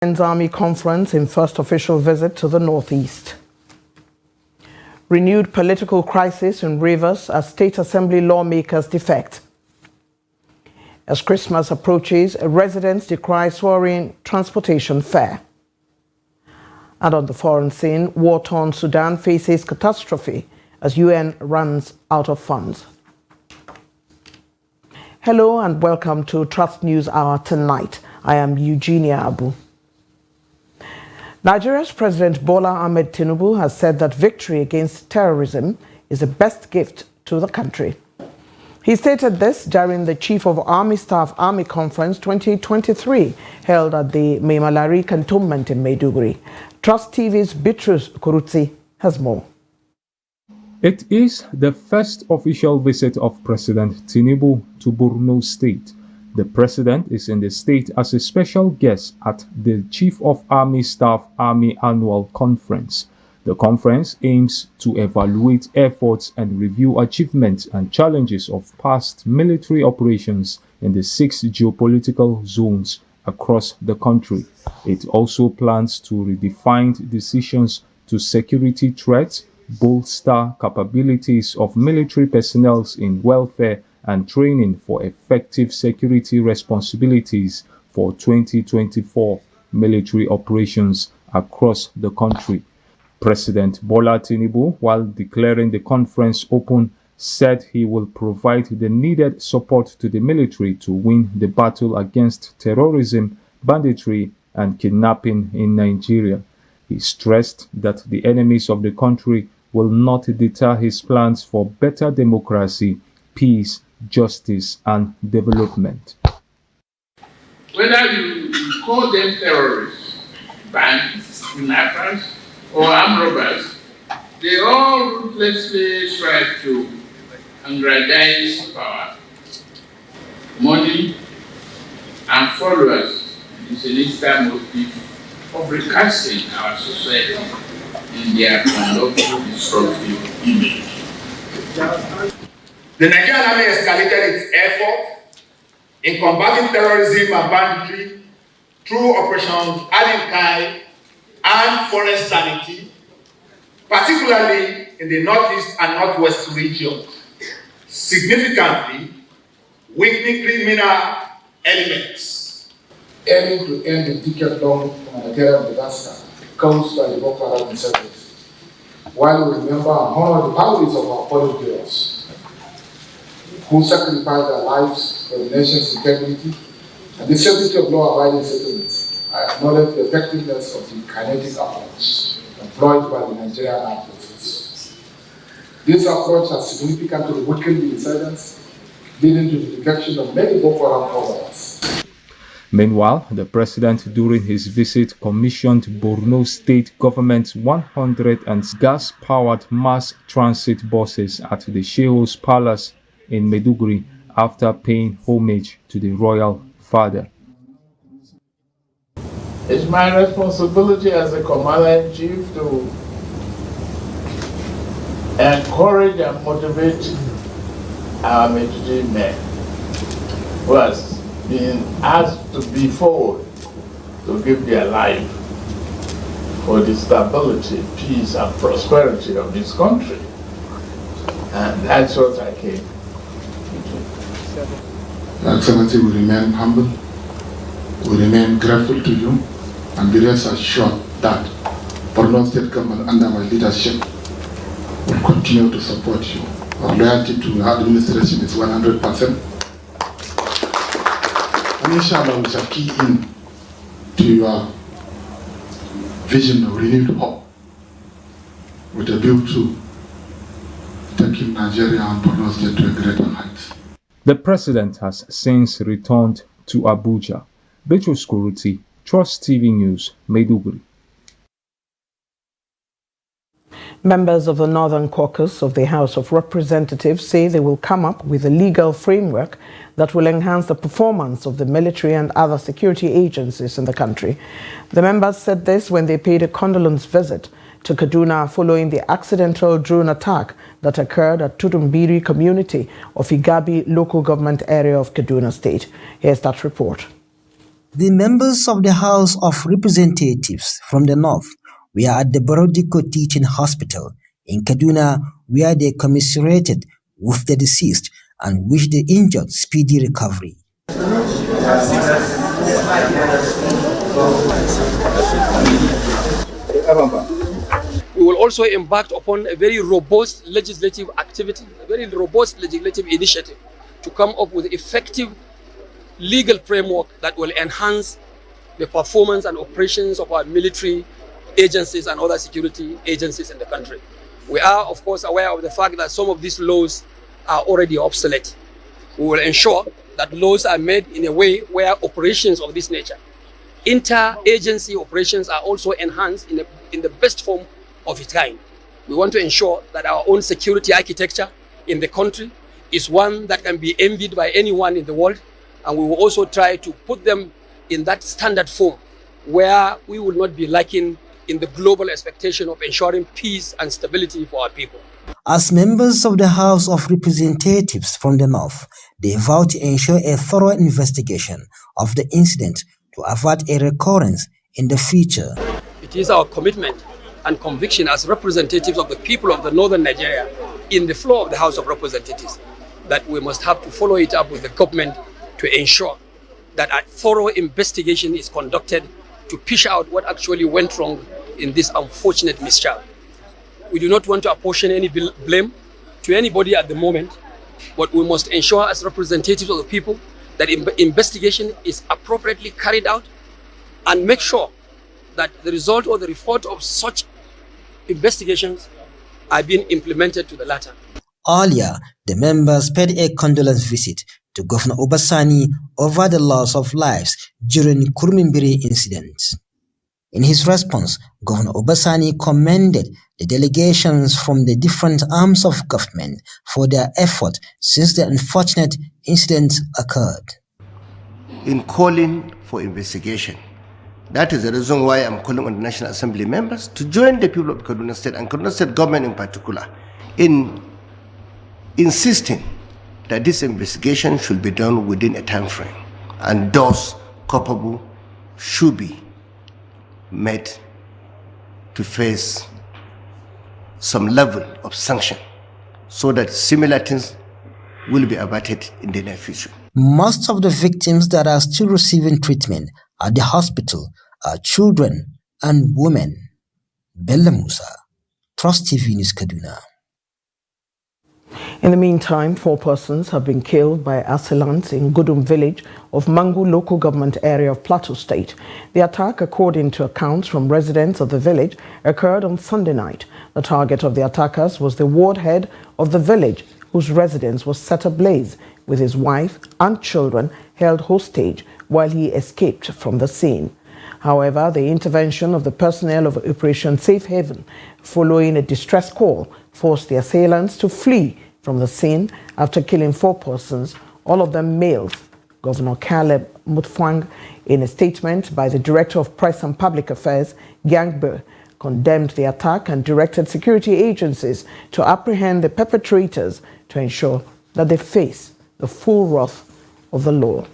Army Conference in first official visit to the Northeast. Renewed political crisis in Rivers as State Assembly lawmakers defect. As Christmas approaches, residents decry soaring transportation fare. And on the foreign scene, war-torn Sudan faces catastrophe as UN runs out of funds. Hello and welcome to Trust News Hour tonight. I am Eugenia Abu. Nigeria's President Bola Ahmed Tinubu has said that victory against terrorism is the best gift to the country. He stated this during the Chief of Army Staff Army Conference 2023 held at the Maimalari Cantonment in Maiduguri. Trust TV's Bitrus Kurutsi has more. It is the first official visit of President Tinubu to Borno State. The president is in the state as a special guest at the Chief of Army Staff Army Annual Conference. The conference aims to evaluate efforts and review achievements and challenges of past military operations in the 6 geopolitical zones across the country. It also plans to redefine decisions to security threats, bolster capabilities of military personnel in welfare and training for effective security responsibilities for 2024 military operations across the country. President Bola Tinubu, while declaring the conference open, said he will provide the needed support to the military to win the battle against terrorism, banditry, and kidnapping in Nigeria. He stressed that the enemies of the country will not deter his plans for better democracy, peace, justice, and development. Whether you call them terrorists, bandits, kidnappers, or armed robbers, they all ruthlessly strive to aggrandize power, money, and followers is an instant motive of recasting our society in their unlawful destructive image. The Nigerian Army escalated its effort in combating terrorism and banditry through Operation Alinkai and Forest Sanity, particularly in the Northeast and Northwest regions, significantly weakening criminal elements. Aiming to end the decade-long humanitarian disaster caused by the Boko Haram insurgency, while we remember and honor the families of our fallen heroes who sacrificed their lives for the nation's integrity and the safety of law-abiding settlements. I acknowledge the effectiveness of the kinetic approach employed by the Nigerian Armed Forces. This approach has significantly weakened the insurgents, leading to the defection of many Boko Haram followers. Meanwhile, the president during his visit commissioned Borno State government's 100 gas-powered mass transit buses at the Sheh's Palace in Maiduguri after paying homage to the royal father. It's my responsibility as a commander-in-chief to encourage and motivate our military men who has been asked to be forward to give their life for the stability, peace, and prosperity of this country. And that's what I came. Your Excellency, we remain humble, we remain grateful to you, and be rest assured that Borno State government under my leadership will continue to support you. Our loyalty to your administration is 100%. And inshallah, we shall key in to your vision of renewed hope with a view to taking Nigeria and Borno State to a greater height. The president has since returned to Abuja. Bitrus Kurutsi, Trust TV News, Maiduguri. Members of the Northern Caucus of the House of Representatives say they will come up with a legal framework that will enhance the performance of the military and other security agencies in the country. The members said this when they paid a condolence visit to Kaduna following the accidental drone attack that occurred at Tudumbiri community of Igabi local government area of Kaduna State. Here's that report. The members of the House of Representatives from the North were at the Borodiko Teaching Hospital in Kaduna, where they commiserated with the deceased and wished the injured speedy recovery. We will also embark upon a very robust legislative activity, a very robust legislative initiative to come up with effective legal framework that will enhance the performance and operations of our military agencies and other security agencies in the country. We are, of course, aware of the fact that some of these laws are already obsolete. We will ensure that laws are made in a way where operations of this nature, inter-agency operations, are also enhanced in the best form of its kind. We want to ensure that our own security architecture in the country is one that can be envied by anyone in the world, and we will also try to put them in that standard form where we will not be lacking in the global expectation of ensuring peace and stability for our people. As members of the House of Representatives from the North, they vow to ensure a thorough investigation of the incident to avert a recurrence in the future. It is our commitment and conviction as representatives of the people of the northern Nigeria in the floor of the House of Representatives that we must have to follow it up with the government to ensure that a thorough investigation is conducted to fish out what actually went wrong in this unfortunate mischief. We do not want to apportion any blame to anybody at the moment, but we must ensure as representatives of the people that investigation is appropriately carried out and make sure that the result or the report of such investigations are being implemented to the latter. Earlier, the members paid a condolence visit to Governor Obasani over the loss of lives during the Kurmimbiri incident. In his response, Governor Obasani commended the delegations from the different arms of government for their effort since the unfortunate incident occurred. In calling for investigation, that is the reason why I'm calling on the National Assembly members to join the people of Kaduna State and Kaduna State government in particular in insisting that this investigation should be done within a time frame, and those culpable should be made to face some level of sanction so that similar things will be averted in the near future. Most of the victims that are still receiving treatment at the hospital are children and women. Bella Musa, Trust TV News, Kaduna. In the meantime, 4 persons have been killed by assailants in Gudum village of Mangu local government area of Plateau State. The attack, according to accounts from residents of the village, occurred on Sunday night. The target of the attackers was the ward head of the village, whose residence was set ablaze, with his wife and children held hostage while he escaped from the scene. However, the intervention of the personnel of Operation Safe Haven, following a distress call, forced the assailants to flee from the scene after killing 4 persons, all of them males. Governor Caleb Mutfwang, in a statement by the Director of Press and Public Affairs, Gyangbe, condemned the attack and directed security agencies to apprehend the perpetrators to ensure that they face the full wrath of the law.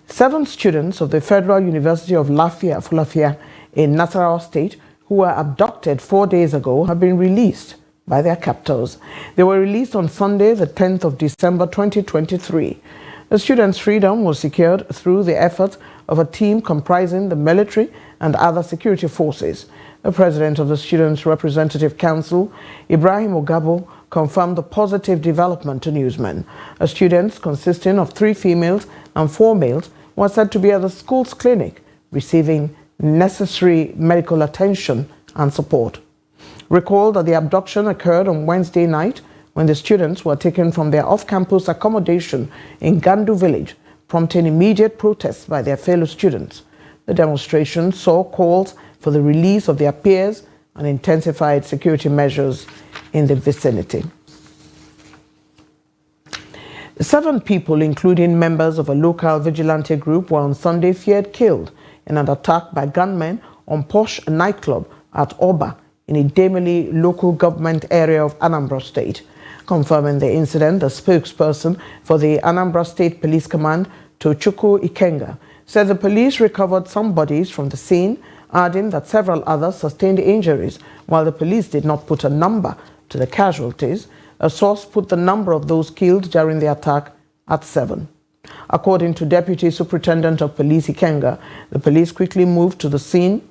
7 students of the Federal University of Lafia in Nasarawa State who were abducted 4 days ago have been released by their captors. They were released on Sunday, the 10th of December 2023. The students' freedom was secured through the efforts of a team comprising the military and other security forces. The president of the Students' Representative Council, Ibrahim Ogabo, confirmed the positive development to newsmen. The students, consisting of 3 females and 4 males, were said to be at the school's clinic, receiving necessary medical attention and support. Recall that the abduction occurred on Wednesday night when the students were taken from their off-campus accommodation in Gandu village, prompting immediate protests by their fellow students. The demonstration saw calls for the release of their peers and intensified security measures in the vicinity. 7 people, including members of a local vigilante group, were on Sunday feared killed in an attack by gunmen on Posh nightclub at Oba in a Idemili local government area of Anambra State. Confirming the incident, the spokesperson for the Anambra State Police Command Tochukwu Ikenga, said the police recovered some bodies from the scene, adding that several others sustained injuries. While the police did not put a number to the casualties, a source put the number of those killed during the attack at 7. According to Deputy Superintendent of Police Ikenga, the police quickly moved to the scene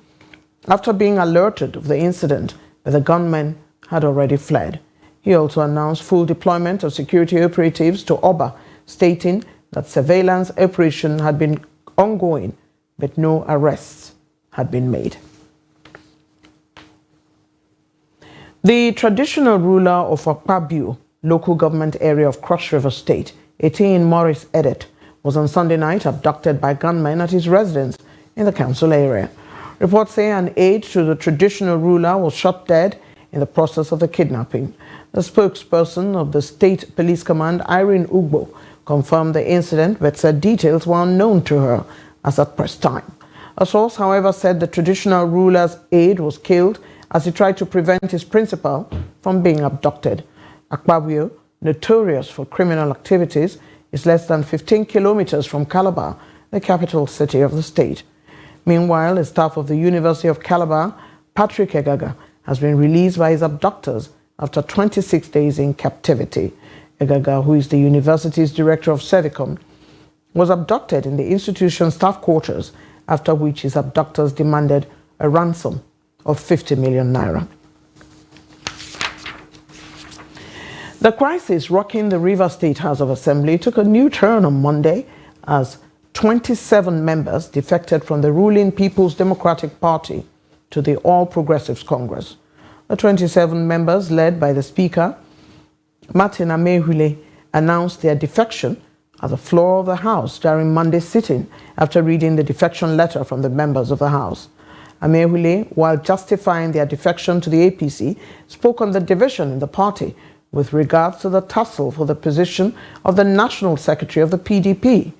after being alerted of the incident, but the gunmen had already fled. He also announced full deployment of security operatives to Oba, stating that surveillance operation had been ongoing, but no arrests had been made. The traditional ruler of Akpabio, local government area of Cross River State, Etienne Maurice Edet, was on Sunday night abducted by gunmen at his residence in the council area. Reports say an aide to the traditional ruler was shot dead in the process of the kidnapping. The spokesperson of the State Police Command, Irene Ugbo, confirmed the incident but said details were unknown to her as at press time. A source, however, said the traditional ruler's aide was killed as he tried to prevent his principal from being abducted. Akpabio, notorious for criminal activities, is less than 15 kilometers from Calabar, the capital city of the state. Meanwhile, a staff of the University of Calabar, Patrick Egaga, has been released by his abductors after 26 days in captivity. Egaga, who is the university's director of Servicom, was abducted in the institution's staff quarters, after which his abductors demanded a ransom of 50 million naira. The crisis rocking the Rivers State House of Assembly took a new turn on Monday as 27 members defected from the ruling People's Democratic Party to the All Progressives Congress. The 27 members, led by the Speaker, Martin Amehule, announced their defection at the floor of the House during Monday's sitting after reading the defection letter from the members of the House. Amehule, while justifying their defection to the APC, spoke on the division in the party with regards to the tussle for the position of the National Secretary of the PDP.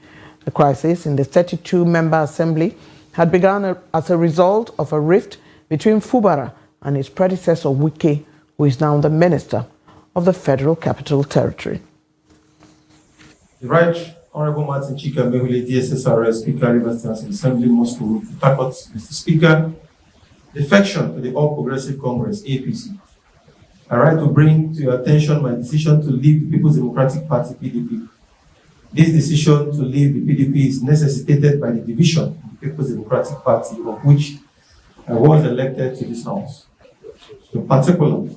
The crisis in the 32-member assembly had begun as a result of a rift between Fubara and his predecessor Wike, who is now the Minister of the Federal Capital Territory. The Right Honorable Martin Chika Mehule, DSSRS, Speaker, Rivers State Assembly, Moscow, Takot, Mr. Speaker, defection to the All Progressive Congress, APC. I write to bring to your attention my decision to leave the People's Democratic Party, PDP. This decision to leave the PDP is necessitated by the division of the People's Democratic Party, of which I was elected to this House. In particular,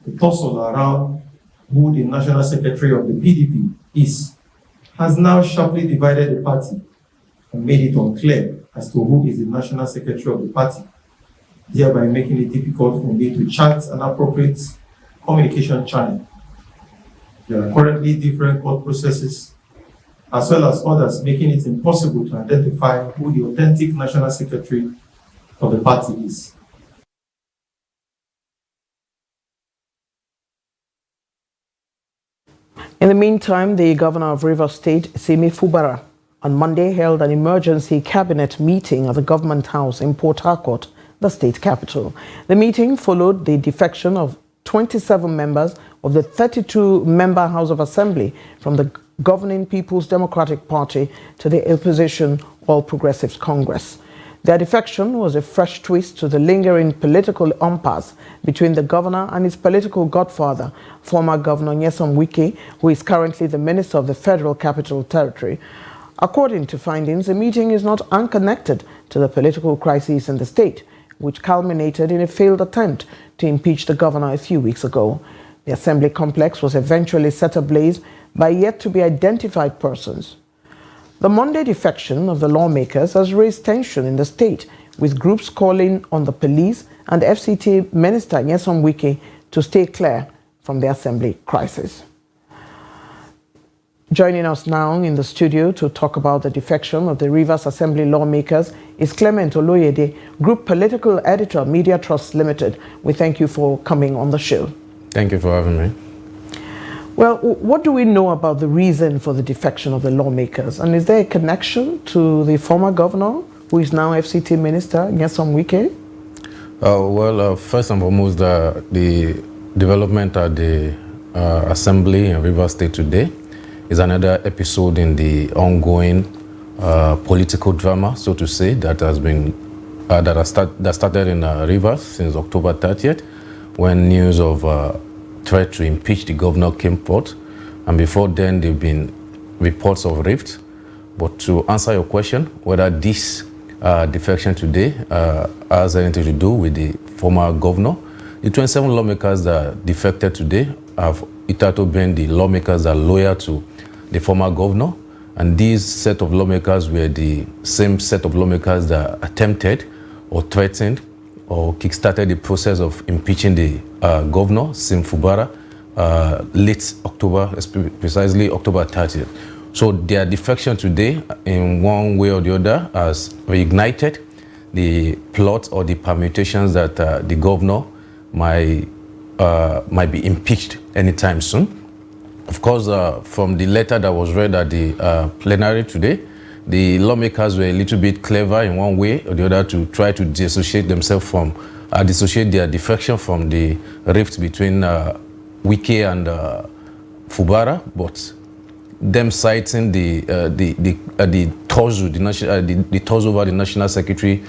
the tussle around who the National Secretary of the PDP is has now sharply divided the party and made it unclear as to who is the National Secretary of the party, thereby making it difficult for me to chart an appropriate communication channel. There are currently different court processes, as well as others, making it impossible to identify who the authentic National Secretary of the party is. In the meantime, the governor of Rivers State, Simi Fubara, on Monday held an emergency cabinet meeting at the government house in Port Harcourt, the state capital. The meeting followed the defection of 27 members of the 32-member House of Assembly from the governing People's Democratic Party to the opposition All Progressives Congress. Their defection was a fresh twist to the lingering political impasse between the governor and his political godfather, former Governor Nyesom Wike, who is currently the Minister of the Federal Capital Territory. According to findings, the meeting is not unconnected to the political crisis in the state, which culminated in a failed attempt to impeach the governor a few weeks ago. The assembly complex was eventually set ablaze by yet-to-be-identified persons. The Monday defection of the lawmakers has raised tension in the state, with groups calling on the police and FCT Minister Nyesom Wike to stay clear from the assembly crisis. Joining us now in the studio to talk about the defection of the Rivers Assembly lawmakers is Clement Oloyede, Group Political Editor, Media Trust Limited. We thank you for coming on the show. Thank you for having me. Well, what do we know about the reason for the defection of the lawmakers? And is there a connection to the former governor, who is now FCT Minister, Nyesom Wike? First and foremost, the development at the Assembly in Rivers State today is another episode in the ongoing political drama, so to say, that has been that started in Rivers since October 30th, when news of threat to impeach the governor came forth, and before then there have been reports of rift. But to answer your question, whether this defection today has anything to do with the former governor, the 27 lawmakers that defected today have hitherto been the lawmakers that are loyal to the former governor, and these set of lawmakers were the same set of lawmakers that attempted or threatened or kickstarted the process of impeaching the governor, Sim Fubara, late October, precisely October 30th. So their defection today, in one way or the other, has reignited the plot or the permutations that the governor might be impeached anytime soon. Of course, from the letter that was read at the plenary today, the lawmakers were a little bit clever in one way or the other to try to dissociate themselves from, dissociate their defection from the rift between Wike and Fubara, but them citing the torso, the torso over the national secretary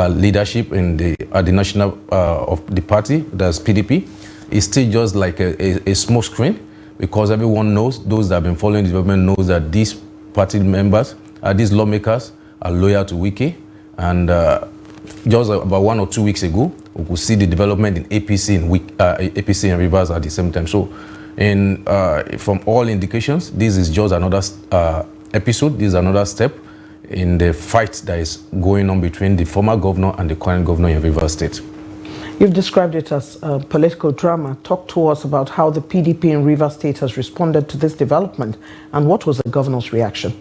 leadership in the national of the party, that's PDP, is still just like a smoke screen, because everyone knows, those that have been following the development knows that these party members, these lawmakers are loyal to Wike, and just about 1 or 2 weeks ago, we could see the development in APC and Rivers at the same time. So, from all indications, this is just another episode. This is another step in the fight that is going on between the former governor and the current governor in Rivers State. You've described it as political drama. Talk to us about how the PDP in Rivers State has responded to this development, and what was the governor's reaction?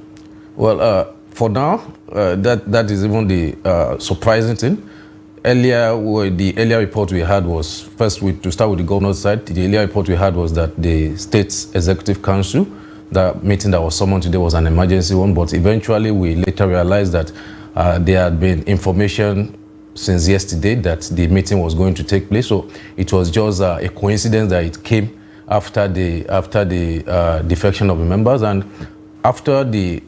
Well, for now, that is even the surprising thing. The earlier report we had was, first to start with the governor's side, the earlier report we had was that the state's executive council, the meeting that was summoned today, was an emergency one, but eventually we later realized that there had been information since yesterday that the meeting was going to take place. So it was just a coincidence that it came after the defection of the members, and after the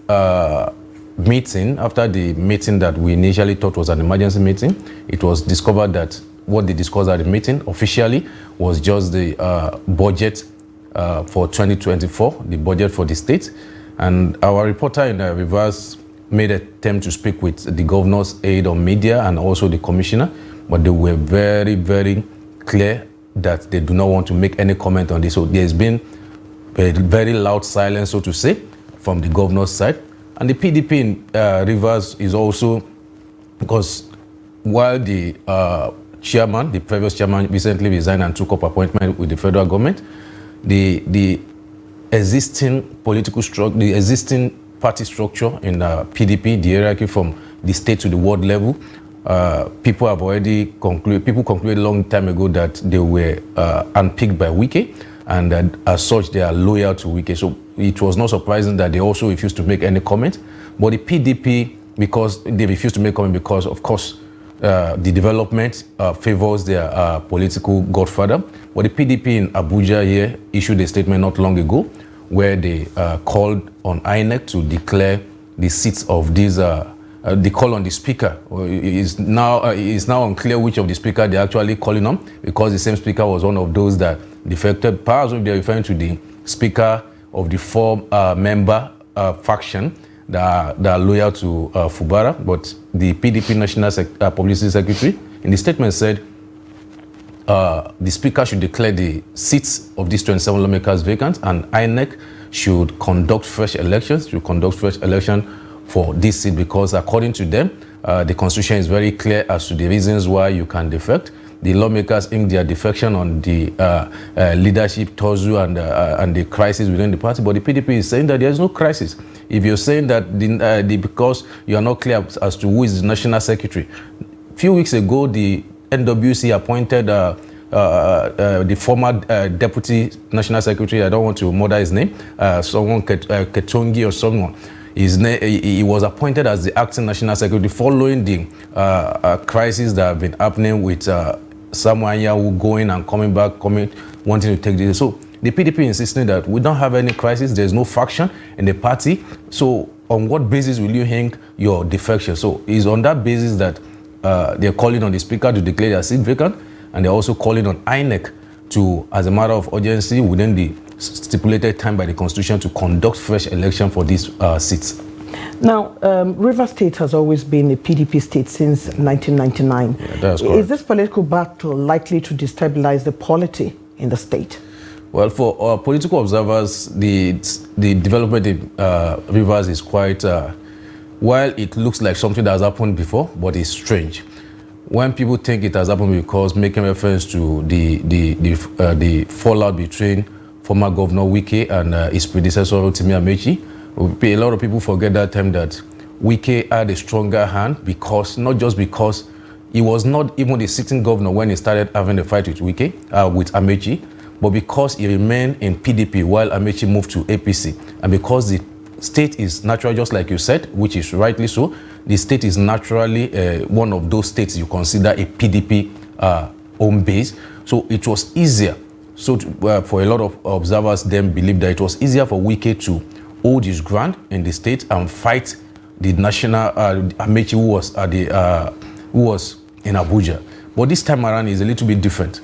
meeting that we initially thought was an emergency meeting, it was discovered that what they discussed at the meeting officially was just the budget for 2024, the budget for the state. And our reporter in Rivers made an attempt to speak with the governor's aide on media and also the commissioner, but they were very, very clear that they do not want to make any comment on this. So there's been a very loud silence, so to say, from the governor's side. And the PDP in Rivers is also, because while the chairman, the previous chairman, recently resigned and took up appointment with the federal government, the existing political structure, the existing party structure in PDP, the hierarchy from the state to the ward level, people have already concluded, people concluded a long time ago that they were unpicked by Wike, and that as such they are loyal to Wike. So it was not surprising that they also refused to make any comment. But the PDP, because they refused to make comment because, of course, the development favors their political godfather. But the PDP in Abuja here issued a statement not long ago where they called on INEC to declare the seats of these, they call on the speaker. It's now unclear which of the speaker they're actually calling on, because the same speaker was one of those that defected. Perhaps they're referring to the speaker of the four-member faction that are loyal to Fubara, but the PDP National Publicity Secretary in the statement said the speaker should declare the seats of these 27 lawmakers vacant, and INEC should conduct fresh elections, for this seat, because according to them, the constitution is very clear as to the reasons why you can defect. The lawmakers ink their defection on the leadership torso and the crisis within the party, but the PDP is saying that there is no crisis. If you're saying that because you are not clear as to who is the national secretary, a few weeks ago the NWC appointed the former deputy national secretary, I don't want to murder his name, someone Ketongi or someone. He was appointed as the acting national secretary following the crisis that have been happening with Samuel Anyanwu going and coming back, wanting to take this. So the PDP insisting that we don't have any crisis, there's no faction in the party. So on what basis will you hang your defection? So it's on that basis that they're calling on the speaker to declare their seat vacant, and they're also calling on INEC to, as a matter of urgency, within the stipulated time by the Constitution, to conduct fresh election for these seats. Now, River State has always been a PDP state since 1999. Yeah, that's correct. Is this political battle likely to destabilize the polity in the state? Well, for political observers, the development in Rivers is quite, while it looks like something that has happened before, but it's strange. When people think it has happened because making reference to the fallout between former Governor Wike and his predecessor, Rotimi Amechi, a lot of people forget that time that Wike had a stronger hand, because not just because he was not even the sitting governor when he started having a fight with Wike, with Amechi, but because he remained in PDP while Amechi moved to APC, and because the state is naturally, just like you said, which is rightly so, the state is naturally one of those states you consider a PDP home base. So it was easier. So for a lot of observers then believe that it was easier for Wike to hold his ground in the state and fight the national Amechi, who was in Abuja. But this time around is a little bit different.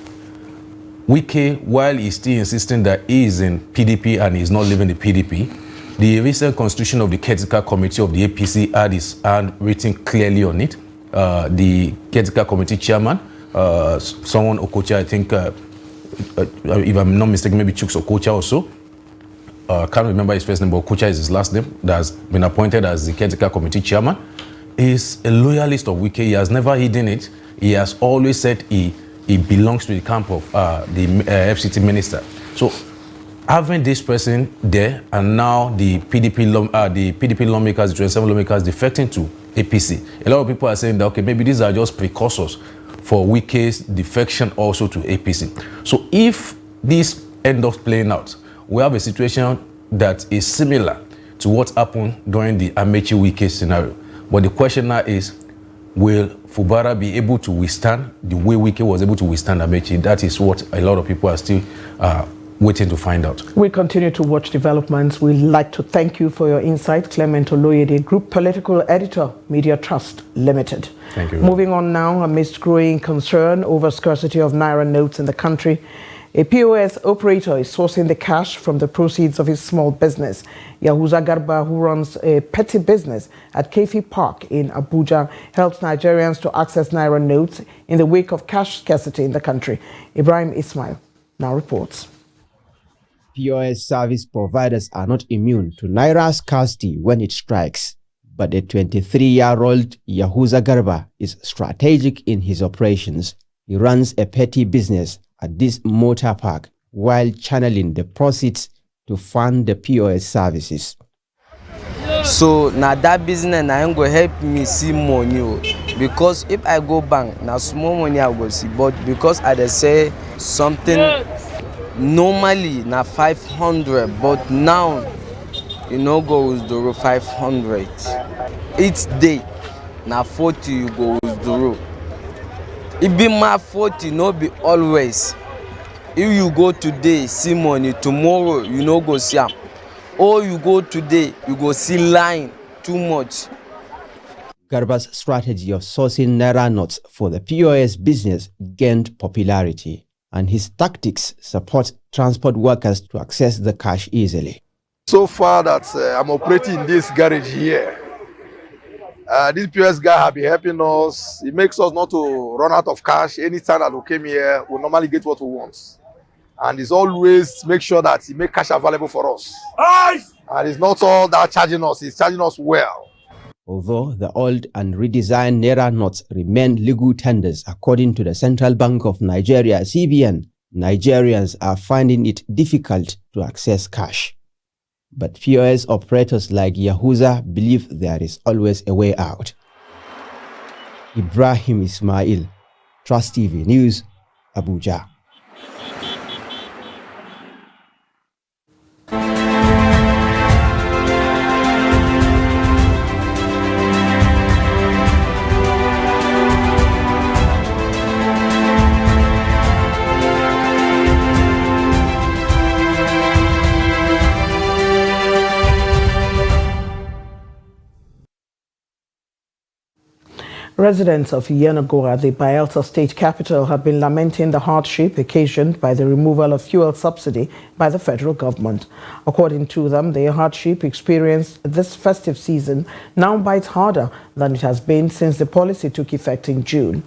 Wike, while he's still insisting that he is in PDP and he's not leaving the PDP, the recent constitution of the caretaker committee of the APC had his hand written clearly on it. The caretaker committee chairman, someone Okocha, I think, if I'm not mistaken, maybe Chuks Okocha also, can't remember his first name, but Okocha is his last name, that has been appointed as the caretaker committee chairman, is a loyalist of Wike. He has never hidden it. He has always said he belongs to the camp of the FCT minister. So having this person there, and now the PDP lawmakers, the 27 lawmakers defecting to APC, a lot of people are saying that, okay, maybe these are just precursors for Wike's defection also to APC. So if this ends up playing out, we have a situation that is similar to what happened during the Amechi Wike scenario. But the question now is, will Fubara be able to withstand the way Wike was able to withstand Amechi? That is what a lot of people are still waiting to find out. We continue to watch developments. We'd like to thank you for your insight. Clement Oloyede, Group Political Editor, Media Trust Limited. Thank you. Moving on now, amidst growing concern over scarcity of Naira notes in the country, a POS operator is sourcing the cash from the proceeds of his small business. Yahuza Garba, who runs a petty business at Kefi Park in Abuja, helps Nigerians to access Naira notes in the wake of cash scarcity in the country. Ibrahim Ismail now reports. POS service providers are not immune to Naira scarcity when it strikes. But the 23-year-old Yahuza Garba is strategic in his operations. He runs a petty business at this motor park while channeling the proceeds to fund the POS services. So now that business na go help me see money, because if I go bank, now small money I go see, but because I say something normally na 500, but now you know goes to 500. Each day na 40 you go withdraw. It be my 40, no be always. If you go today, see money, tomorrow you no go see am. Or you go today, you go see line too much. Garba's strategy of sourcing Naira notes for the POS business gained popularity, and his tactics support transport workers to access the cash easily. So far that I'm operating this garage here, this POS guy have been helping us. It makes us not to run out of cash. Anytime that we came here, we normally get what we want. And it's always make sure that he make cash available for us. Nice. And it's not all that charging us, it's charging us well. Although the old and redesigned Naira notes remain legal tenders according to the Central Bank of Nigeria, CBN, Nigerians are finding it difficult to access cash. But POS operators like Yahuza believe there is always a way out. Ibrahim Ismail, Trust TV News, Abuja. Residents of Yenagoa, the Bayelsa state capital, have been lamenting the hardship occasioned by the removal of fuel subsidy by the federal government. According to them, the hardship experienced this festive season now bites harder than it has been since the policy took effect in June.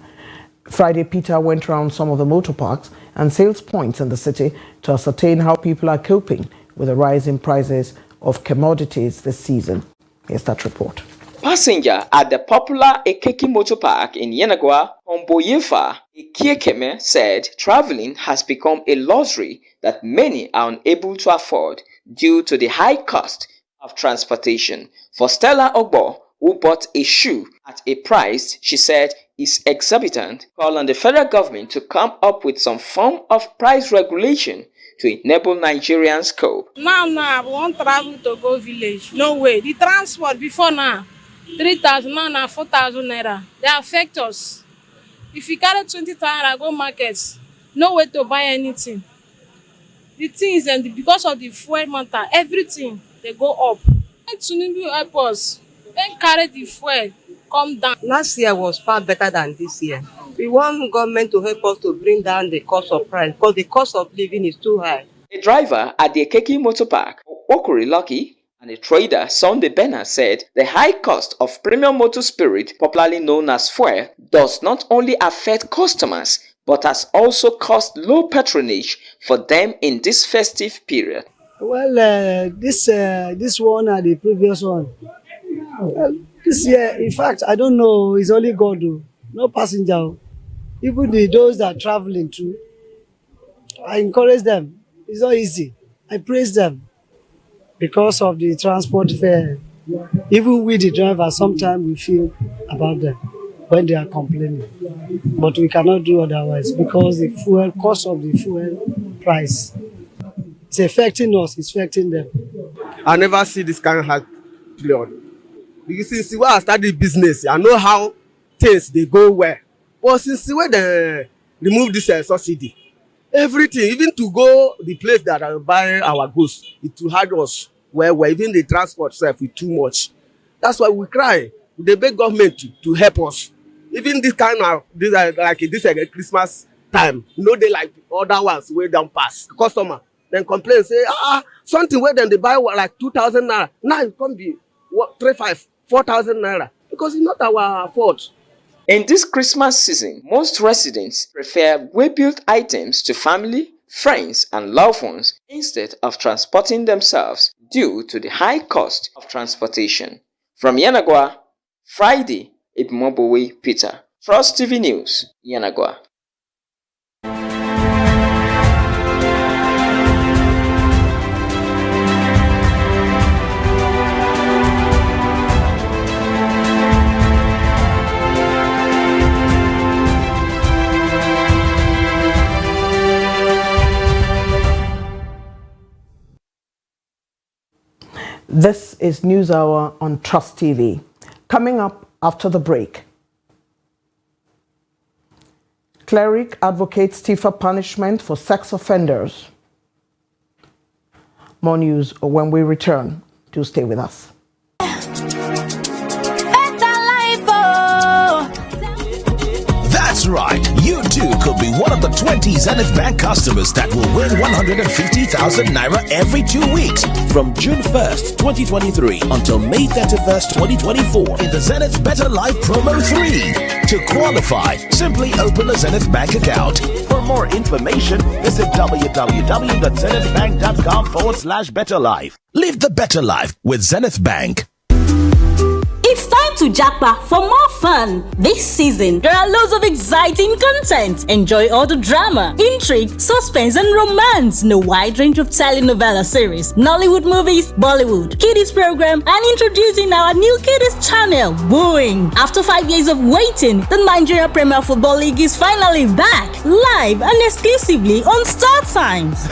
Friday, Peter went around some of the motor parks and sales points in the city to ascertain how people are coping with the rise in prices of commodities this season. Here's that report. Passenger at the popular Ekeki Motor Park in Yenagoa, Omboyefa, Ikiekeme, said traveling has become a luxury that many are unable to afford due to the high cost of transportation. For Stella Ogbo, who bought a shoe at a price she said is exorbitant, called on the federal government to come up with some form of price regulation to enable Nigerians cope. Now, we want travel to go village. No way. The transport before now, 3,000, now 4,000 naira. They affect us. If you carry 20,000 naira go markets, no way to buy anything. The things and because of the fuel matter, everything they go up. Tinubu help us. Then carry the fuel, come down. Last year was far better than this year. We want government to help us to bring down the cost of price because the cost of living is too high. A driver at the Ekeki Motor Park, Okuri Lucky, and a trader, Sunday Bernard, said the high cost of premium motor spirit, popularly known as fuel, does not only affect customers, but has also caused low patronage for them in this festive period. Well, this one and the previous one. This year, in fact, I don't know, it's only God, no passenger. Even those that are traveling too, I encourage them. It's not easy. I praise them because of the transport fare. Even with the driver, sometimes we feel about them when they are complaining. But we cannot do otherwise because the fuel, cost of the fuel price, it's affecting us, it's affecting them. I never see this kind of hard period. Because since when I started business, I know how things they go well. But since when they remove this subsidy, everything, even to go the place that I buy our goods, it will hurt us where even the transport itself is too much. That's why we cry. They beg government to help us. Even this kind of this Christmas time, they like other ones way down past. Customer then complain, say, something where then they buy like 2,000 naira. Now it can be 3,500, 4,000 naira because it's not our fault. In this Christmas season, most residents prefer way-built items to family, friends, and loved ones instead of transporting themselves due to the high cost of transportation. From Yenagoa, Friday, Ibmobowe Peter. Trust TV News, Yenagoa. This is News Hour on Trust TV. Coming up after the break. Cleric advocates stiffer punishment for sex offenders. More news when we return. Do stay with us. That's right. You too could be one of the 20 Zenith Bank customers that will win 150,000 Naira every 2 weeks from June 1st, 2023 until May 31st, 2024 in the Zenith Better Life Promo 3. To qualify, simply open a Zenith Bank account. For more information, visit www.zenithbank.com/betterlife. Live the better life with Zenith Bank. It's time to jackpot for more fun. This season, there are loads of exciting content. Enjoy all the drama, intrigue, suspense, and romance in a wide range of telenovela series, Nollywood movies, Bollywood, kiddies program, and introducing our new kiddies channel, Wooing. After 5 years of waiting, the Nigeria Premier Football League is finally back, live and exclusively on Star Times.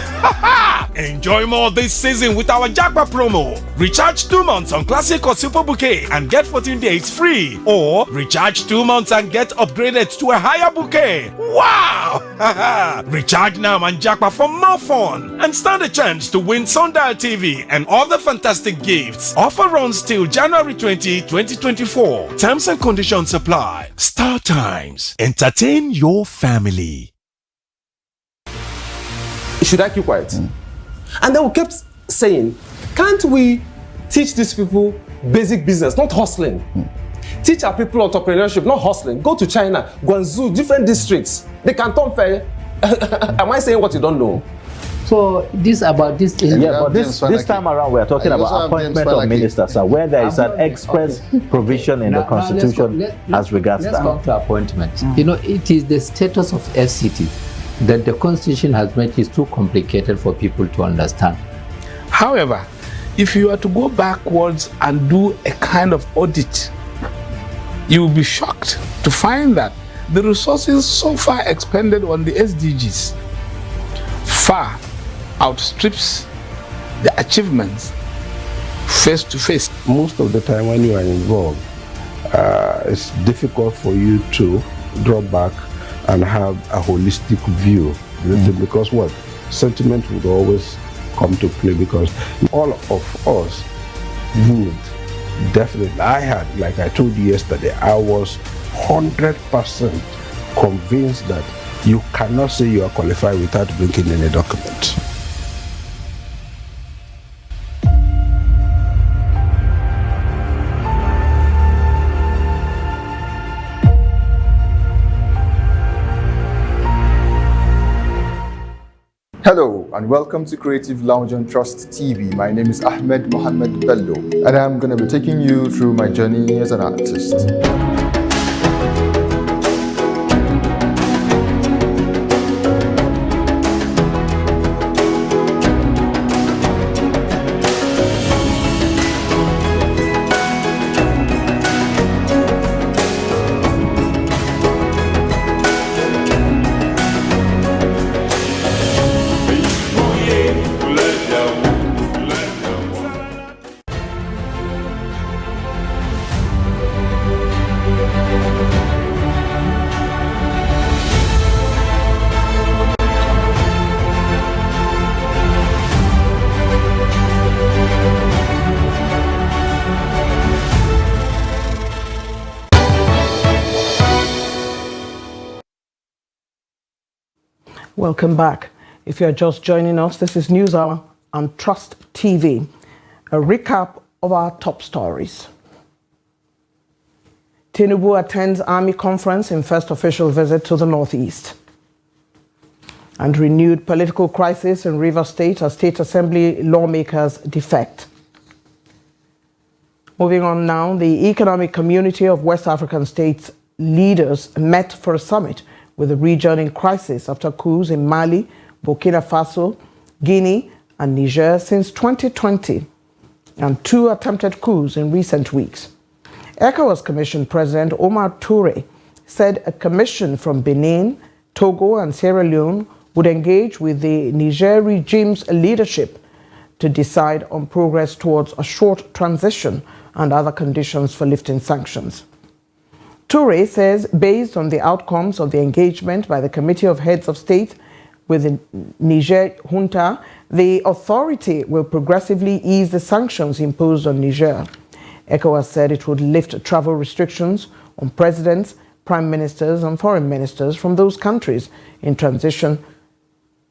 Enjoy more this season with our jackpot promo. Recharge 2 months on Classic or Super Bouquet and get 14 days days free, or recharge 2 months and get upgraded to a higher bouquet. Wow! Recharge now and jackpot for more fun and stand a chance to win Sundial TV and other fantastic gifts. Offer runs till January 20, 2024. Terms and conditions apply. Star Times. Entertain your family. Should I keep quiet? And then we kept saying, can't we teach these people basic business, not hustling? Teach our people entrepreneurship, not hustling. Go to China, Guangzhou, different districts. They can turn fair. Am I saying what you don't know? So this about this thing. Yeah, but this time around we're talking about appointment of ministers, where there is an express provision in the constitution as regards that. Let's come to appointment. You know, it is the status of FCT that the constitution has made is too complicated for people to understand. However, if you are to go backwards and do a kind of audit, you will be shocked to find that the resources so far expended on the SDGs far outstrips the achievements face to face. Most of the time when you are involved, it's difficult for you to draw back and have a holistic view, because what? Sentiment would always come to play, because all of us would definitely, I had, like I told you yesterday, I was 100% convinced that you cannot say you are qualified without bringing any document. Hello and welcome to Creative Lounge on Trust TV. My name is Ahmed Mohammed Bello and I'm going to be taking you through my journey as an artist. Welcome back. If you're just joining us, this is News Hour on Trust TV. A recap of our top stories. Tinubu attends Army conference in first official visit to the Northeast. And renewed political crisis in Rivers State as State Assembly lawmakers defect. Moving on now, the Economic Community of West African States leaders met for a summit with the region in crisis after coups in Mali, Burkina Faso, Guinea, and Niger since 2020, and 2 attempted coups in recent weeks. ECOWAS Commission President Omar Toure said a commission from Benin, Togo, and Sierra Leone would engage with the Niger regime's leadership to decide on progress towards a short transition and other conditions for lifting sanctions. Toure says, based on the outcomes of the engagement by the Committee of Heads of State with the Niger junta, the authority will progressively ease the sanctions imposed on Niger. ECOWAS said it would lift travel restrictions on presidents, prime ministers, and foreign ministers from those countries in transition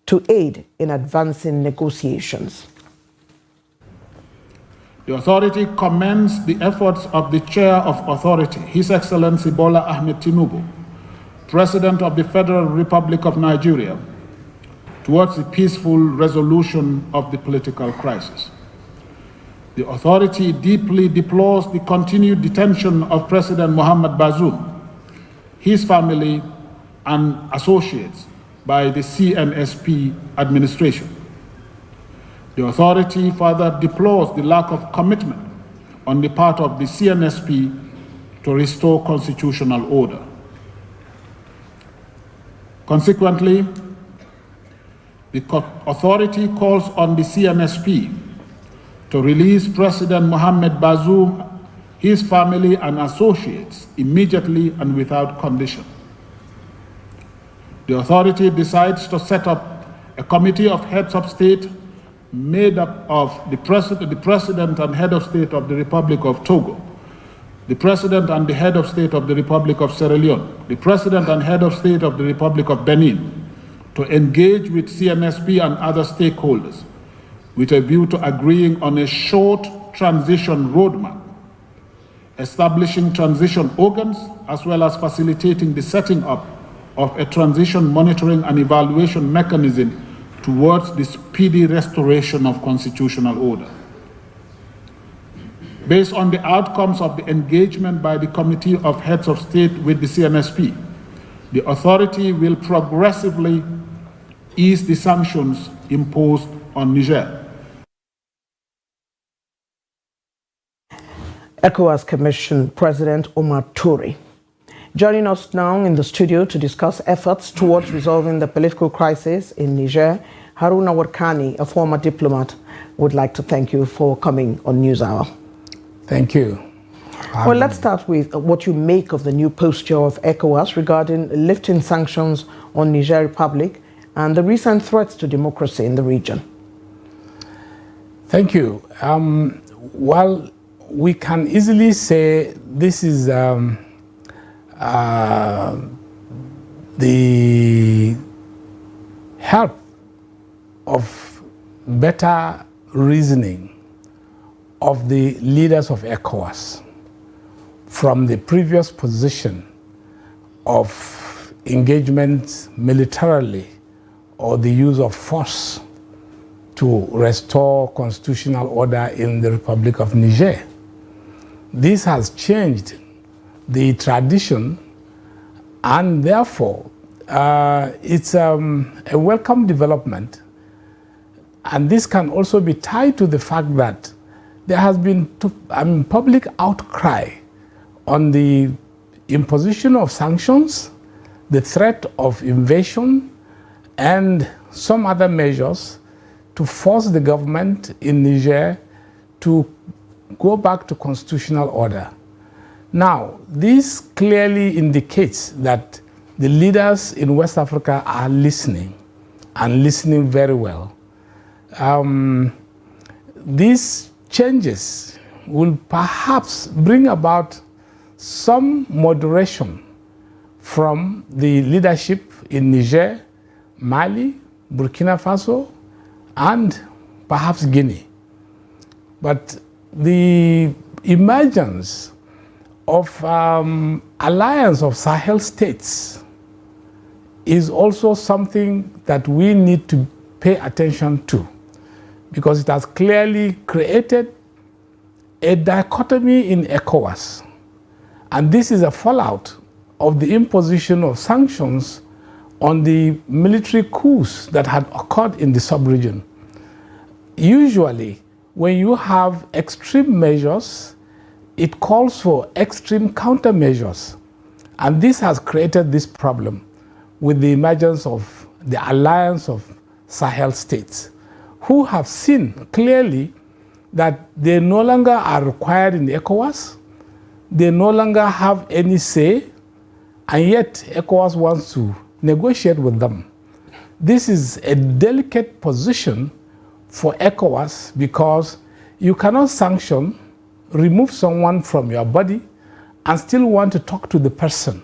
to aid in advancing negotiations. The authority commends the efforts of the Chair of Authority, His Excellency Bola Ahmed Tinubu, President of the Federal Republic of Nigeria, towards the peaceful resolution of the political crisis. The authority deeply deplores the continued detention of President Mohamed Bazoum, his family, and associates by the CNSP administration. The authority further deplores the lack of commitment on the part of the CNSP to restore constitutional order. Consequently, the authority calls on the CNSP to release President Mohamed Bazoum, his family and associates immediately and without condition. The authority decides to set up a committee of heads of state made up of the president and head of state of the Republic of Togo, the president and the head of state of the Republic of Sierra Leone, the president and head of state of the Republic of Benin, to engage with CNSP and other stakeholders with a view to agreeing on a short transition roadmap, establishing transition organs, as well as facilitating the setting up of a transition monitoring and evaluation mechanism towards the speedy restoration of constitutional order. Based on the outcomes of the engagement by the Committee of Heads of State with the CNSP, the authority will progressively ease the sanctions imposed on Niger. ECOWAS Commission President Omar Toure. Joining us now in the studio to discuss efforts towards resolving the political crisis in Niger, Haruna Warkani, a former diplomat, would like to thank you for coming on NewsHour. Thank you. Well, let's start with what you make of the new posture of ECOWAS regarding lifting sanctions on Niger Republic and the recent threats to democracy in the region. Thank you. Well, we can easily say this is the help of better reasoning of the leaders of ECOWAS from the previous position of engagement militarily or the use of force to restore constitutional order in the Republic of Niger. This has changed the tradition, and therefore it's a welcome development. And this can also be tied to the fact that there has been public outcry on the imposition of sanctions, the threat of invasion, and some other measures to force the government in Niger to go back to constitutional order. Now, this clearly indicates that the leaders in West Africa are listening, and listening very well. These changes will perhaps bring about some moderation from the leadership in Niger, Mali, Burkina Faso, and perhaps Guinea. But the emergence of alliance of Sahel states is also something that we need to pay attention to, because it has clearly created a dichotomy in ECOWAS. And this is a fallout of the imposition of sanctions on the military coups that had occurred in the sub-region. Usually, when you have extreme measures, it calls for extreme countermeasures. And this has created this problem with the emergence of the alliance of Sahel states, who have seen clearly that they no longer are required in ECOWAS, they no longer have any say, and yet ECOWAS wants to negotiate with them. This is a delicate position for ECOWAS, because you cannot sanction, remove someone from your body, and still want to talk to the person.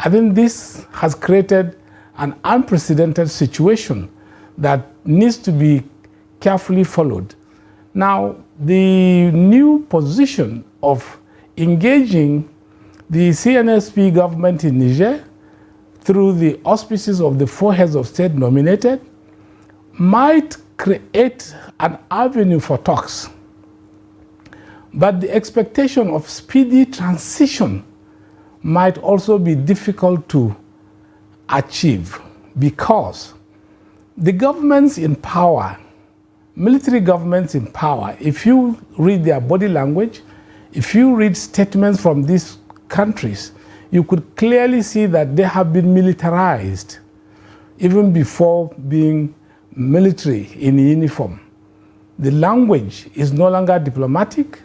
I think this has created an unprecedented situation that needs to be carefully followed. Now, the new position of engaging the CNSP government in Niger through the auspices of the four heads of state nominated might create an avenue for talks. But the expectation of speedy transition might also be difficult to achieve, because the governments in power, military governments in power, if you read their body language, if you read statements from these countries, you could clearly see that they have been militarized even before being military in uniform. The language is no longer diplomatic,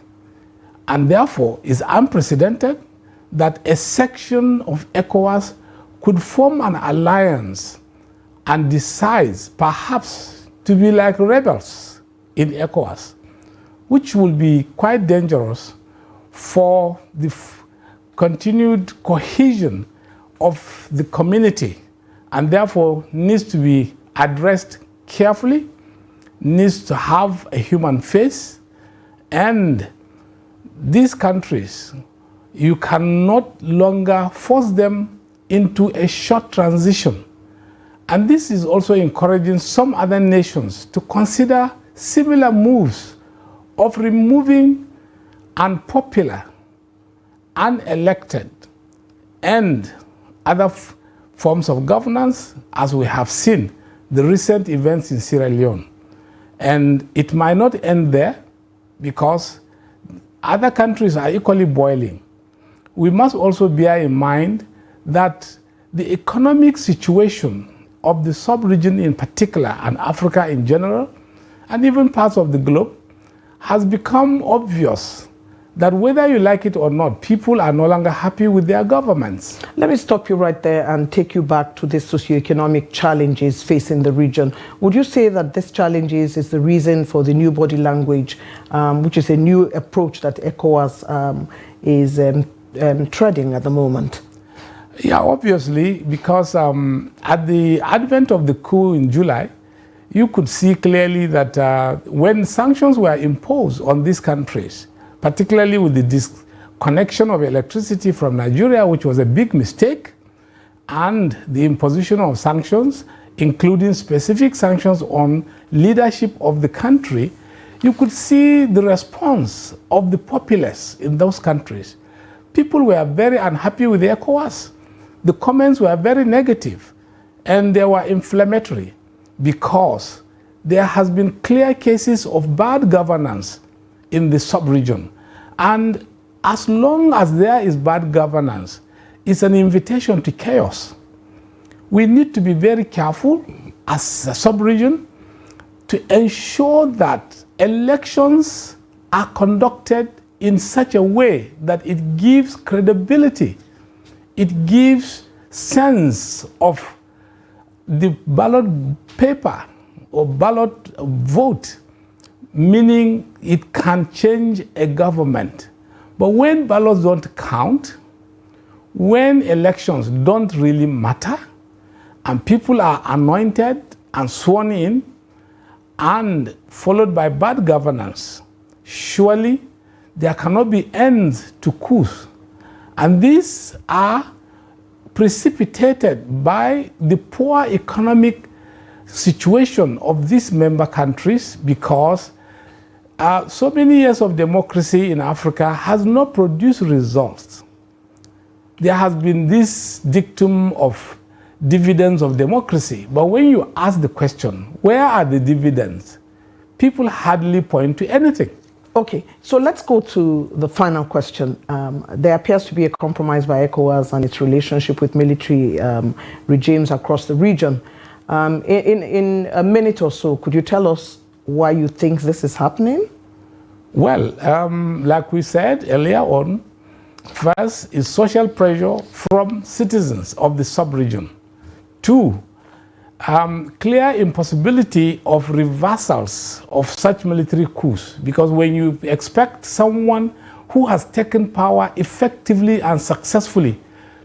And therefore, it's unprecedented that a section of ECOWAS could form an alliance and decide perhaps to be like rebels in ECOWAS, which will be quite dangerous for the continued cohesion of the community, and therefore needs to be addressed carefully, needs to have a human face. And these countries, you cannot longer force them into a short transition. And this is also encouraging some other nations to consider similar moves of removing unpopular, unelected, and other forms of governance, as we have seen the recent events in Sierra Leone. And it might not end there, because other countries are equally boiling. We must also bear in mind that the economic situation of the sub-region in particular, and Africa in general, and even parts of the globe, has become obvious that whether you like it or not, people are no longer happy with their governments. Let me stop you right there and take you back to the socioeconomic challenges facing the region. Would you say that these challenges is the reason for the new body language, which is a new approach that ECOWAS is treading at the moment? Yeah, obviously, because at the advent of the coup in July, you could see clearly that when sanctions were imposed on these countries, particularly with the disconnection of electricity from Nigeria, which was a big mistake, and the imposition of sanctions, including specific sanctions on leadership of the country, you could see the response of the populace in those countries. People were very unhappy with the ECOWAS. The comments were very negative, and they were inflammatory, because there has been clear cases of bad governance in the sub-region. And as long as there is bad governance, it's an invitation to chaos. We need to be very careful as a sub-region to ensure that elections are conducted in such a way that it gives credibility, it gives sense of the ballot paper or ballot vote, meaning it can change a government. But when ballots don't count, when elections don't really matter, and people are anointed and sworn in, and followed by bad governance, surely there cannot be ends to coups. And these are precipitated by the poor economic situation of these member countries, because so many years of democracy in Africa has not produced results. There has been this dictum of dividends of democracy, but when you ask the question, where are the dividends? People hardly point to anything. Okay, so let's go to the final question. There appears to be a compromise by ECOWAS and its relationship with military regimes across the region. In a minute or so, could you tell us why you think this is happening? Well, like we said earlier on, first is social pressure from citizens of the sub-region. Two, clear impossibility of reversals of such military coups, because when you expect someone who has taken power effectively and successfully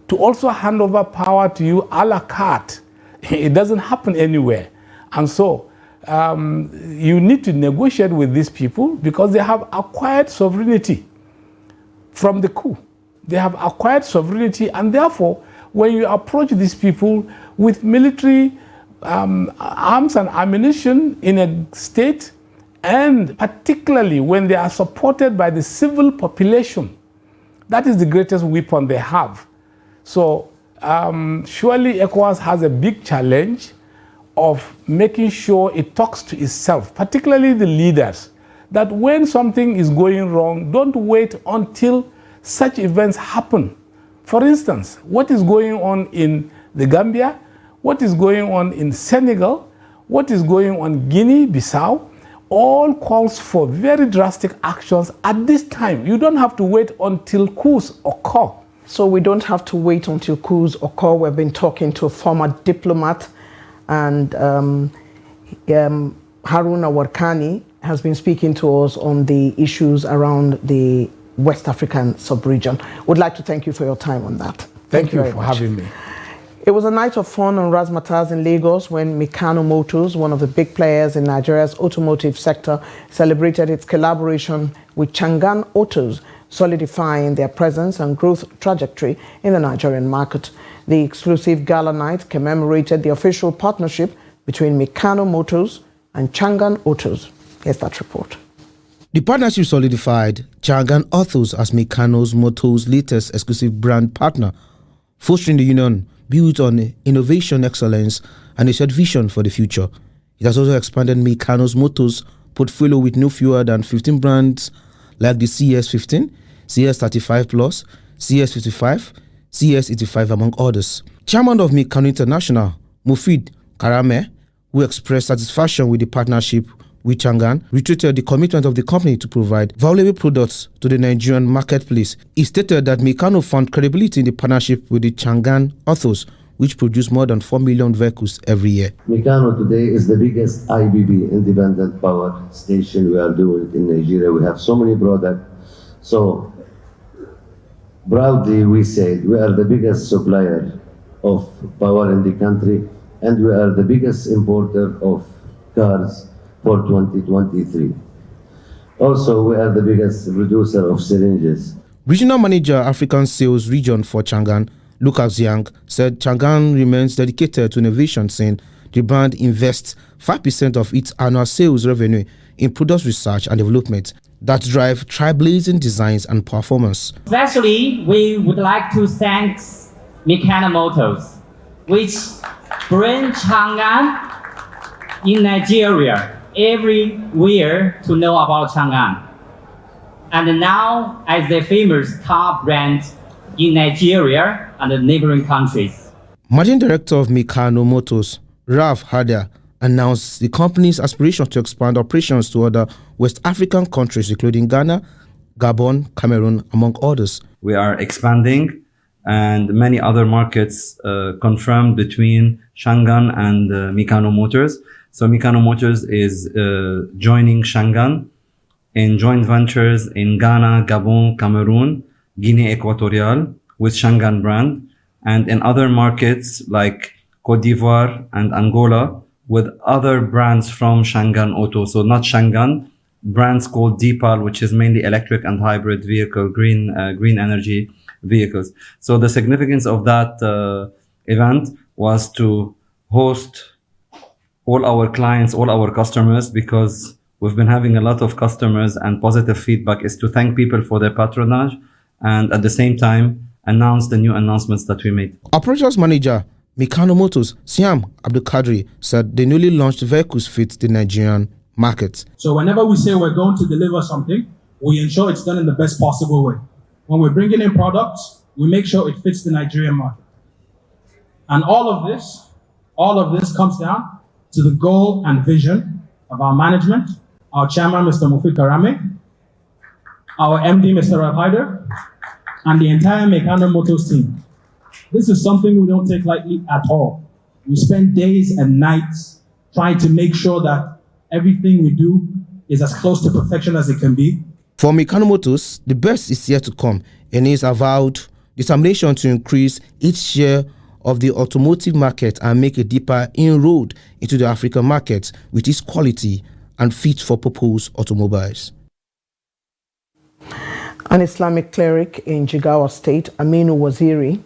to also hand over power to you a la carte, it doesn't happen anywhere. And so you need to negotiate with these people, because they have acquired sovereignty from the coup. They have acquired sovereignty, and therefore when you approach these people with military arms and ammunition in a state, and particularly when they are supported by the civil population, that is the greatest weapon they have. So surely ECOWAS has a big challenge of making sure it talks to itself, particularly the leaders, that when something is going wrong, don't wait until such events happen. For instance, what is going on in the Gambia, what is going on in Senegal, what is going on in Guinea-Bissau, all calls for very drastic actions at this time. You don't have to wait until coups occur. So we don't have to wait until coups occur. We've been talking to a former diplomat, and Haruna Warkani has been speaking to us on the issues around the West African sub-region. Would like to thank you for your time on that. Thank you for having me. It was a night of fun on Razzmatazz in Lagos when Meccano Motors, one of the big players in Nigeria's automotive sector, celebrated its collaboration with Changan Autos, solidifying their presence and growth trajectory in the Nigerian market. The exclusive gala night commemorated the official partnership between Meccano Motors and Changan Autos. Here's that report. The partnership solidified Changan Autos as Meccano Motors' latest exclusive brand partner, fostering the union built on innovation excellence and a shared vision for the future. It has also expanded Meccano Motors' portfolio with no fewer than 15 brands like the CS15, CS35 Plus, CS55, CS85, among others. Chairman of Meccano International, Mufid Karame, who expressed satisfaction with the partnership with Changan, reiterated the commitment of the company to provide valuable products to the Nigerian marketplace. He stated that Meccano found credibility in the partnership with the Changan Autos, which produce more than 4 million vehicles every year. Meccano today is the biggest IBB, independent power station we are doing in Nigeria. We have so many products. So proudly we said we are the biggest supplier of power in the country, and we are the biggest importer of cars for 2023. Also, we are the biggest producer of syringes. Regional Manager, African Sales Region for Changan, Lucas Yang, said Changan remains dedicated to innovation, saying the brand invests 5% of its annual sales revenue in product research and development that drive trailblazing designs and performance. Especially, we would like to thank Meccano Motors, which bring Changan in Nigeria everywhere to know about Changan. And now, as the famous car brand in Nigeria and the neighboring countries. Managing Director of Meccano Motors, Ralph Harder, announced the company's aspiration to expand operations to other West African countries, including Ghana, Gabon, Cameroon, among others. We are expanding, and many other markets confirmed between Changan and Meccano Motors. So Meccano Motors is joining Changan in joint ventures in Ghana, Gabon, Cameroon, Guinea Equatorial with Changan brand, and in other markets like Cote d'Ivoire and Angola with other brands from Changan Auto. So not Changan, brands called Deepal, which is mainly electric and hybrid vehicle, green energy vehicles. So the significance of that event was to host all our clients, all our customers, because we've been having a lot of customers, and positive feedback is to thank people for their patronage and at the same time announce the new announcements that we made. Operations Manager, Meccano Motors, Siam Abdul Kadri, said the newly launched vehicles fit the Nigerian market. So whenever we say we're going to deliver something, we ensure it's done in the best possible way. When we're bringing in products, we make sure it fits the Nigerian market. And all of this comes down to the goal and vision of our management, our chairman, Mr. Mufid Karame, our MD, Mr. Ralph Hyder, and the entire Meccano Motors team. This is something we don't take lightly at all. We spend days and nights trying to make sure that everything we do is as close to perfection as it can be. For Meccano Motors, the best is yet to come, and its avowed determination to increase its share of the automotive market and make a deeper inroad into the African market with its quality and fit-for-purpose automobiles. An Islamic cleric in Jigawa State, Aminu Waziri,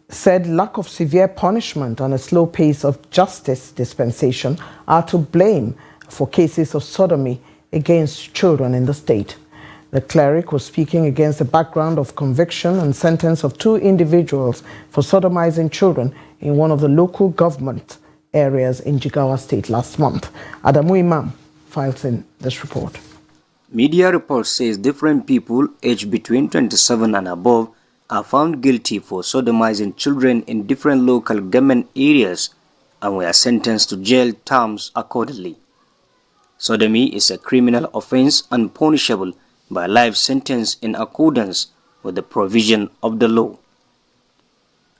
said lack of severe punishment and a slow pace of justice dispensation are to blame for cases of sodomy against children in the state. The cleric was speaking against the background of conviction and sentence of 2 individuals for sodomizing children in one of the local government areas in Jigawa State last month. Adamu Imam files in this report. Media reports says different people aged between 27 and above are found guilty for sodomizing children in different local government areas and were sentenced to jail terms accordingly. Sodomy is a criminal offense and punishable by life sentence in accordance with the provision of the law.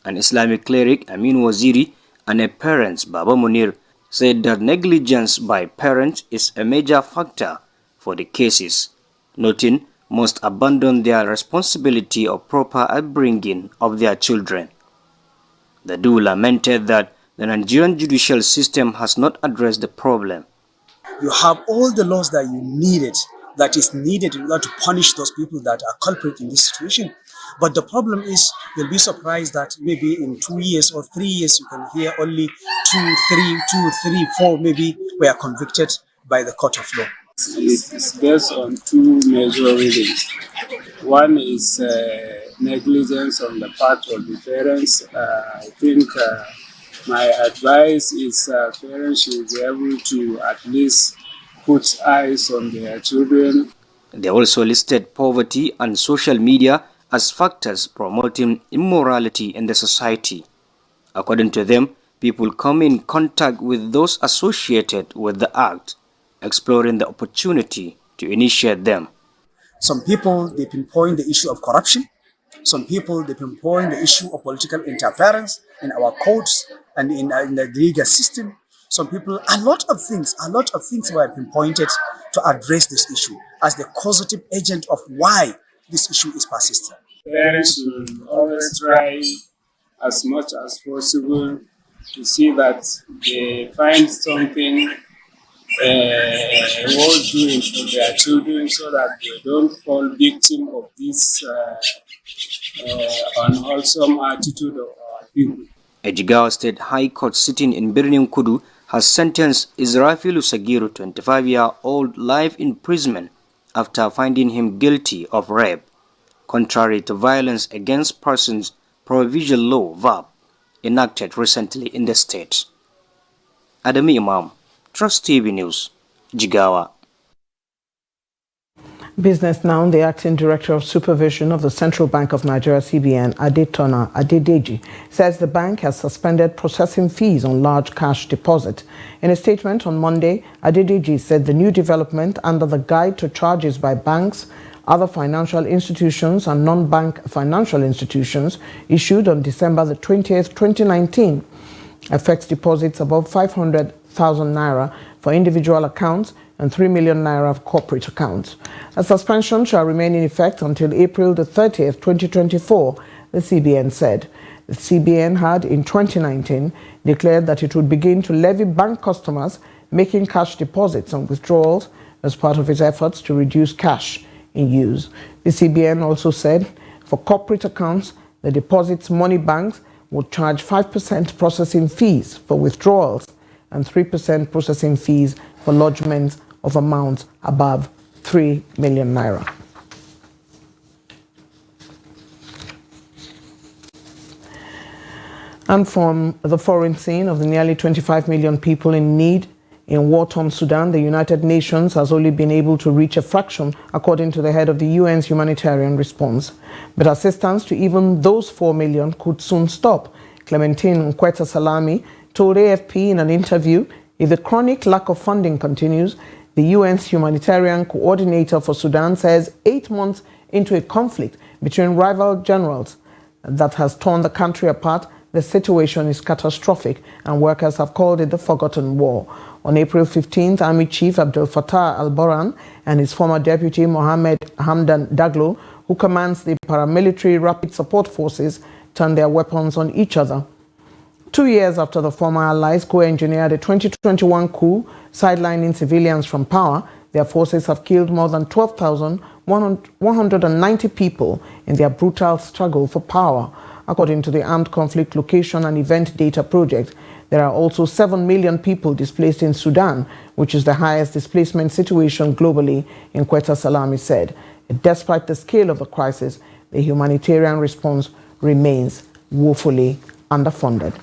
An Islamic cleric, Amin Waziri, and a parent, Baba Munir, said that negligence by parents is a major factor for the cases, noting most abandon their responsibility of proper upbringing of their children. The duo lamented that the Nigerian judicial system has not addressed the problem. You have all the laws that is needed in order to punish those people that are culprit in this situation. But the problem is, you'll be surprised that maybe in 2 years or 3 years, you can hear only 2, 3, 4 maybe were convicted by the court of law. It is based on two major reasons. One is negligence on the part of the parents. I think my advice is parents should be able to at least put eyes on their children. They also listed poverty and social media as factors promoting immorality in the society. According to them, people come in contact with those associated with the act, exploring the opportunity to initiate them. Some people, they pinpoint the issue of corruption. Some people, they pinpoint the issue of political interference in our courts and in the legal system. Some people, a lot of things were pinpointed to address this issue as the causative agent of why this issue is persistent. Parents should always try as much as possible to see that they find something worth doing for their children so that they don't fall victim of this unwholesome attitude of our people. A Jigawa State High Court sitting in Birnin Kudu has sentenced Israfilu Sagiru, 25-year-old, life imprisonment after finding him guilty of rape, contrary to Violence Against Persons Provision Law (VAP) enacted recently in the state. Adami Imam, Trust TV News, Jigawa. Business Now, the acting director of supervision of the Central Bank of Nigeria, CBN, Adetona Adedeji, says the bank has suspended processing fees on large cash deposit. In a statement on Monday, Adedeji said the new development under the Guide to Charges by Banks, Other Financial Institutions and Non-Bank Financial Institutions, issued on December the 20th, 2019, affects deposits above 500,000 naira for individual accounts and 3 million naira of corporate accounts. A suspension shall remain in effect until April the 30th, 2024, the CBN said. The CBN had, in 2019, declared that it would begin to levy bank customers making cash deposits and withdrawals as part of its efforts to reduce cash in use. The CBN also said for corporate accounts, the deposits money banks would charge 5% processing fees for withdrawals and 3% processing fees for lodgements of amounts above 3 million naira. And from the foreign scene of the nearly 25 million people in need in war-torn Sudan, the United Nations has only been able to reach a fraction, according to the head of the UN's humanitarian response. But assistance to even those 4 million could soon stop. Clementine Nkweta Salami told AFP in an interview, if the chronic lack of funding continues, the UN's humanitarian coordinator for Sudan says 8 months into a conflict between rival generals that has torn the country apart, the situation is catastrophic and workers have called it the forgotten war. On April 15th, Army Chief Abdel Fattah al-Burhan and his former deputy Mohammed Hamdan Daglo, who commands the paramilitary rapid support forces, turned their weapons on each other. 2 years after the former allies co-engineered a 2021 coup, sidelining civilians from power, their forces have killed more than 12,190 people in their brutal struggle for power. According to the Armed Conflict Location and Event Data Project, there are also 7 million people displaced in Sudan, which is the highest displacement situation globally, Nkweta Salami said. Despite the scale of the crisis, the humanitarian response remains woefully underfunded.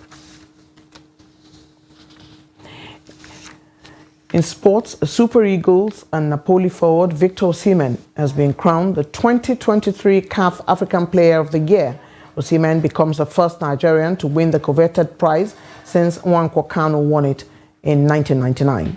In sports, Super Eagles and Napoli forward Victor Osimhen has been crowned the 2023 CAF African Player of the Year. Osimhen becomes the first Nigerian to win the coveted prize since Nwankwo Kanu won it in 1999.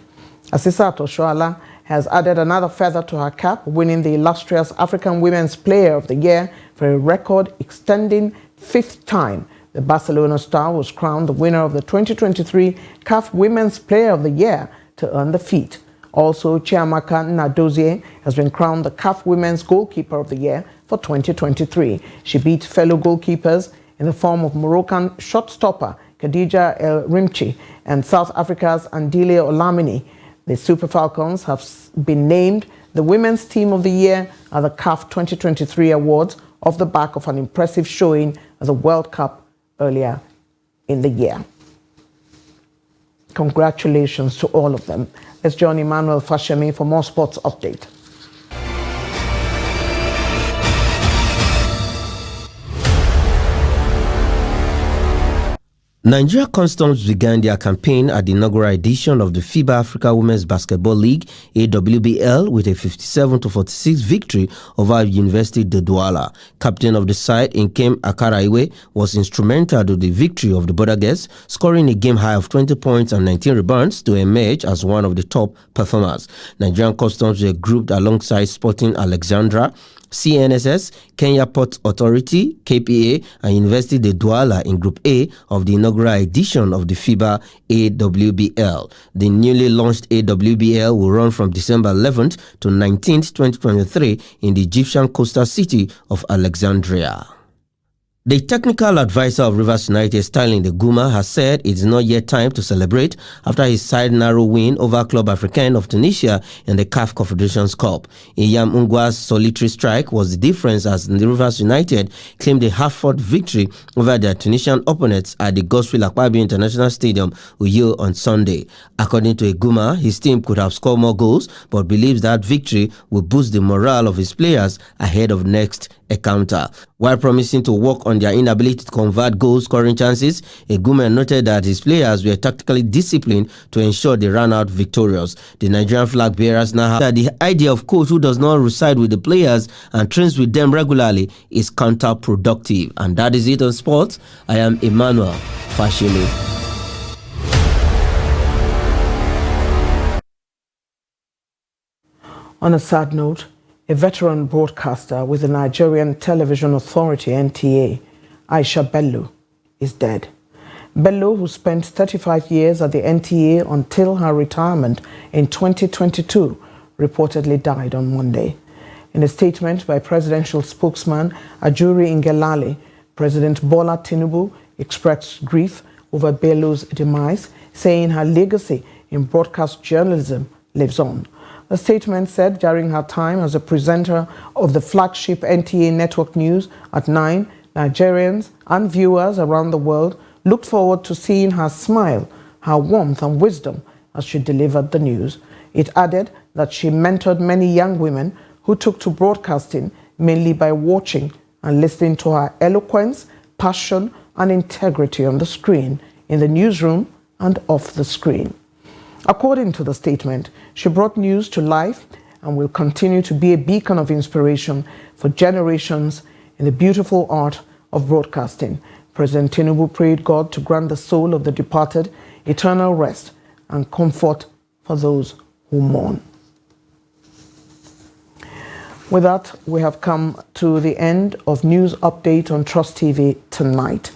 Asisat Oshoala has added another feather to her cap, winning the illustrious African Women's Player of the Year for a record extending 5th time. The Barcelona star was crowned the winner of the 2023 CAF Women's Player of the Year to earn the feat. Also, Chiamaka Nnadozie has been crowned the CAF Women's Goalkeeper of the Year for 2023. She beat fellow goalkeepers in the form of Moroccan shot-stopper Khadija El Rimchi and South Africa's Andile Olamini. The Super Falcons have been named the Women's Team of the Year at the CAF 2023 awards off the back of an impressive showing at the World Cup earlier in the year. Congratulations to all of them. Let's join Emmanuel Fashemi for more sports update. Nigeria Customs began their campaign at the inaugural edition of the FIBA Africa Women's Basketball League (AWBL) with a 57-46 victory over University de Douala. Captain of the side, Nkem Akaraiwe, was instrumental to the victory of the Border Girls, scoring a game high of 20 points and 19 rebounds to emerge as one of the top performers. Nigerian Customs were grouped alongside Sporting Alexandra, CNSS, Kenya Port Authority, KPA, and University de Douala in Group A of the inaugural edition of the FIBA AWBL. The newly launched AWBL will run from December 11th to 19th, 2023 in the Egyptian coastal city of Alexandria. The technical advisor of Rivers United, Sterling De Guma, has said it is not yet time to celebrate after his side narrow win over Club Africain of Tunisia in the CAF Confederations Cup. Iyam Ungwa's solitary strike was the difference as the Rivers United claimed a half-fought victory over their Tunisian opponents at the Godswill Akpabio International Stadium, Uyo, on Sunday. According to Eguma, his team could have scored more goals, but believes that victory will boost the morale of his players ahead of next encounter. While promising to work on their inability to convert goal-scoring chances, Eguma noted that his players were tactically disciplined to ensure they ran out victorious. The Nigerian flag bearers now have that the idea of coach who does not reside with the players and trains with them regularly is counterproductive. And that is it on sports. I am Emmanuel Fashimi. On a sad note, a veteran broadcaster with the Nigerian Television Authority (NTA), Aisha Bello, is dead. Bello, who spent 35 years at the NTA until her retirement in 2022, reportedly died on Monday. In a statement by presidential spokesman Ajuri Ngelale, President Bola Tinubu expressed grief over Bello's demise, saying her legacy in broadcast journalism lives on. The statement said during her time as a presenter of the flagship NTA network news at 9, Nigerians and viewers around the world looked forward to seeing her smile, her warmth and wisdom as she delivered the news. It added that she mentored many young women who took to broadcasting mainly by watching and listening to her eloquence, passion and integrity on the screen, in the newsroom and off the screen. According to the statement, she brought news to life and will continue to be a beacon of inspiration for generations in the beautiful art of broadcasting. President Tinubu prayed God to grant the soul of the departed eternal rest and comfort for those who mourn. With that, we have come to the end of News Update on Trust TV tonight.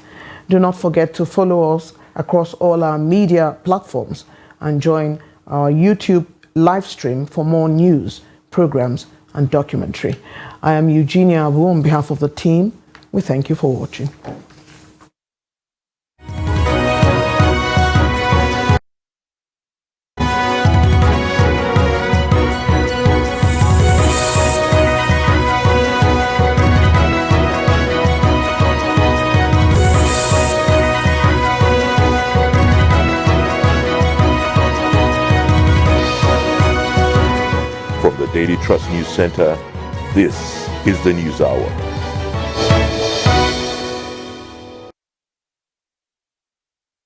Do not forget to follow us across all our media platforms and join our YouTube live stream for more news, programs, and documentary. I am Eugenia Abu on behalf of the team. We thank you for watching. From the Daily Trust News Center, this is the News Hour.